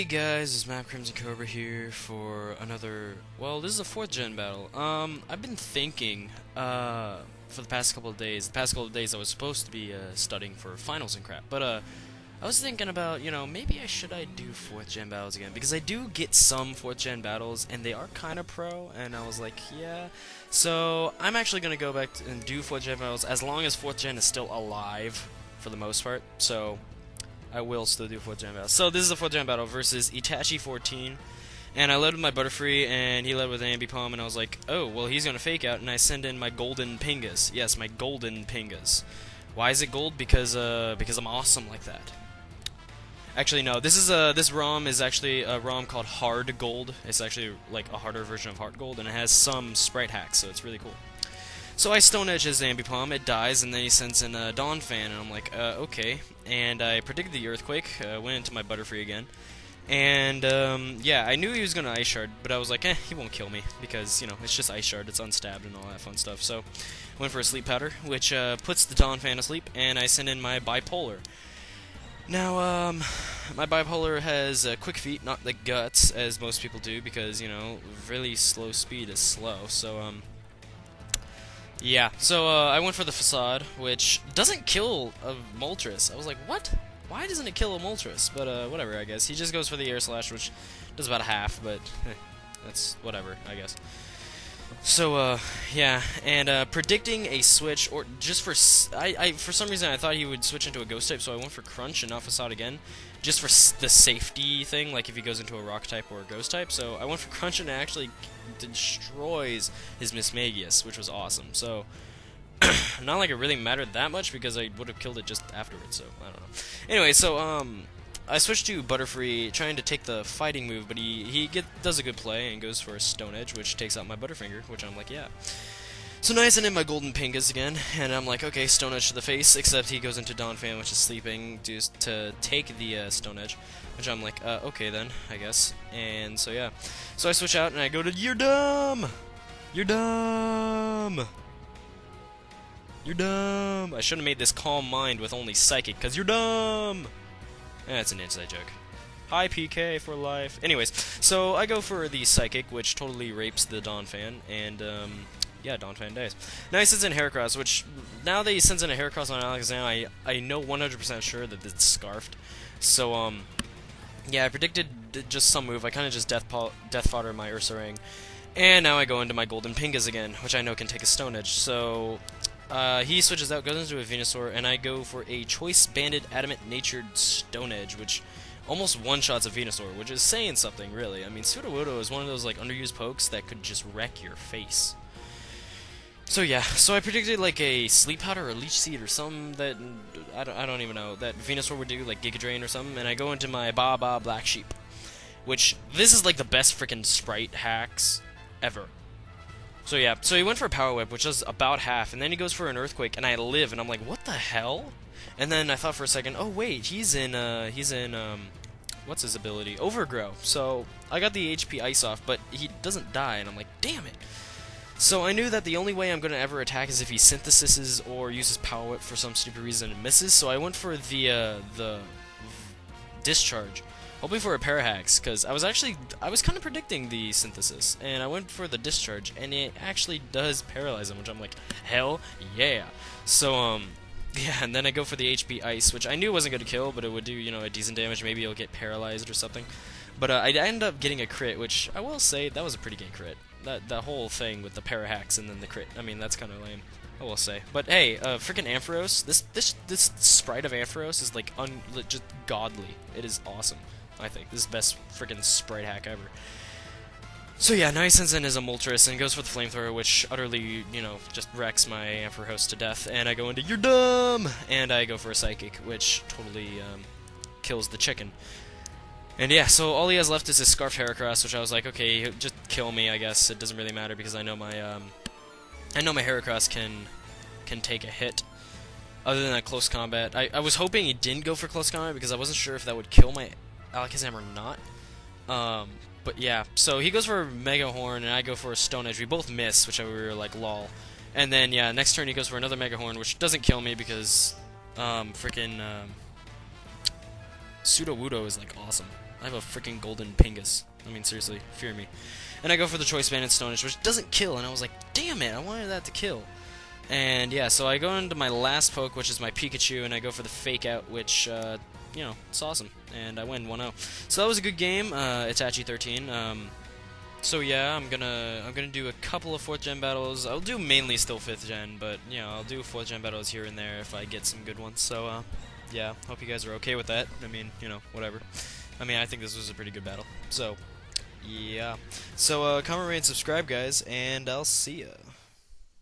guys, it's MapCRim Cobra here for another, well, this is a 4th gen battle. I've been thinking, for the past couple of days, I was supposed to be, studying for finals and crap, but, I was thinking about, maybe I do 4th gen battles again, because I do get some 4th gen battles, and they are kind of pro, and I was like, yeah, so I'm actually gonna go back and do 4th gen battles, as long as 4th gen is still alive, for the most part, so I will still do 4th gen battle. So this is a 4th gen battle versus Itachi 14, and I led with my Butterfree, and he led with Ambipom, and I was like, oh, well, he's gonna fake out, and I send in my golden Pingas. Yes, my golden Pingas. Why is it gold? Because I'm awesome like that. Actually, no. This ROM is actually a ROM called Hard Gold. It's actually like a harder version of Hard Gold, and it has some sprite hacks, so it's really cool. So I Stone Edge his Ambipom, it dies, and then he sends in a Dawn Fan, and I'm like, okay. And I predicted the Earthquake, went into my Butterfree again. And, yeah, I knew he was going to Ice Shard, but I was like, he won't kill me, because, it's just Ice Shard, it's unstabbed and all that fun stuff. So, went for a Sleep Powder, which, puts the Dawn Fan to sleep, and I send in my Bipolar. Now, my Bipolar has quick feet, not the guts, as most people do, because, really slow speed is slow, so, yeah, so I went for the Facade, which doesn't kill a Moltres. I was like, what? Why doesn't it kill a Moltres? But whatever, I guess. He just goes for the Air Slash, which does about half, but that's whatever, I guess. So, yeah, and predicting a switch, or just for... for some reason, I thought he would switch into a Ghost type, so I went for Crunch and not Facade again, just for the safety thing, like if he goes into a Rock type or a Ghost type. So I went for Crunch, and it actually destroys his Mismagius, which was awesome. So, not like it really mattered that much, because I would have killed it just afterwards, so I don't know. Anyway, so, I switched to Butterfree, trying to take the fighting move, but he does a good play and goes for a Stone Edge, which takes out my Butterfinger, which I'm like, yeah. So now I send in my Golden Pingas again, and I'm like, okay, Stone Edge to the face, except he goes into Dawn Fan, which is sleeping, just to take the Stone Edge, which I'm like, okay then, I guess. And so yeah, so I switch out and I go to You're dumb! You're dumb! You're dumb! I should have made this Calm Mind with only Psychic, because you're dumb! That's an inside joke. Hi PK for life. Anyways, so I go for the Psychic, which totally rapes the Dawn Fan, and yeah, Dawn Fan dies. Now he sends in Heracross, which, now that he sends in a Heracross on Alakazam, I know 100% sure that it's Scarfed. So, yeah, I predicted just some move. I kind of just Death Fodder my Ursaring. And now I go into my Golden Pingas again, which I know can take a Stone Edge. So, he switches out, goes into a Venusaur, and I go for a Choice Banded Adamant Natured Stone Edge, which almost one-shots a Venusaur, which is saying something, really. I mean, Sudowoodo is one of those, like, underused pokes that could just wreck your face. So yeah, so I predicted like a Sleep Powder or Leech Seed or something that, I don't even know, that Venusaur would do, like Giga Drain or something, and I go into my Ba Black Sheep, which, this is like the best freaking sprite hacks ever. So yeah, so he went for a Power Whip, which does about half, and then he goes for an Earthquake, and I live, and I'm like, what the hell? And then I thought for a second, oh wait, he's in, what's his ability? Overgrow. So, I got the HP Ice off, but he doesn't die, and I'm like, damn it. So I knew that the only way I'm going to ever attack is if he synthesizes or uses Power Whip for some stupid reason and misses, so I went for the Discharge, hoping for a Parahax, because I was kind of predicting the Synthesis, and I went for the Discharge, and it actually does paralyze him, which I'm like, hell yeah. So, yeah, and then I go for the HP Ice, which I knew wasn't going to kill, but it would do, a decent damage, maybe he'll get paralyzed or something. But I ended up getting a crit, which I will say, that was a pretty good crit. That whole thing with the Parahax and then the crit, I mean, that's kind of lame, I will say. But hey, freaking Ampharos, this sprite of Ampharos is like just godly. It is awesome, I think. This is the best freaking sprite hack ever. So yeah, now he sends in his Moltres and goes for the Flamethrower, which utterly, just wrecks my Ampharos to death. And I go into You're dumb! And I go for a Psychic, which totally kills the chicken. And yeah, so all he has left is his Scarfed Heracross, which I was like, okay, just kill me, I guess. It doesn't really matter because I know my Heracross can take a hit. Other than that close combat, I was hoping he didn't go for close combat because I wasn't sure if that would kill my Alakazam or not. But yeah, so he goes for a Mega Horn and I go for a Stone Edge. We both miss, which we were like, lol. And then yeah, next turn he goes for another Mega Horn, which doesn't kill me because freaking Sudowoodo is like awesome. I have a freaking golden Pingus. I mean, seriously, fear me. And I go for the Choice Band and Stonish, which doesn't kill, and I was like, damn it, I wanted that to kill. And yeah, so I go into my last poke, which is my Pikachu, and I go for the Fake Out, which, you know, it's awesome. And I win 1-0. So that was a good game, Itachi 13. So yeah, I'm gonna do a couple of 4th gen battles. I'll do mainly still 5th gen, but you know, I'll do 4th gen battles here and there if I get some good ones. So yeah, hope you guys are okay with that. I mean, you know, whatever. I mean, I think this was a pretty good battle. So yeah. So comment, rate, and subscribe, guys, and I'll see ya.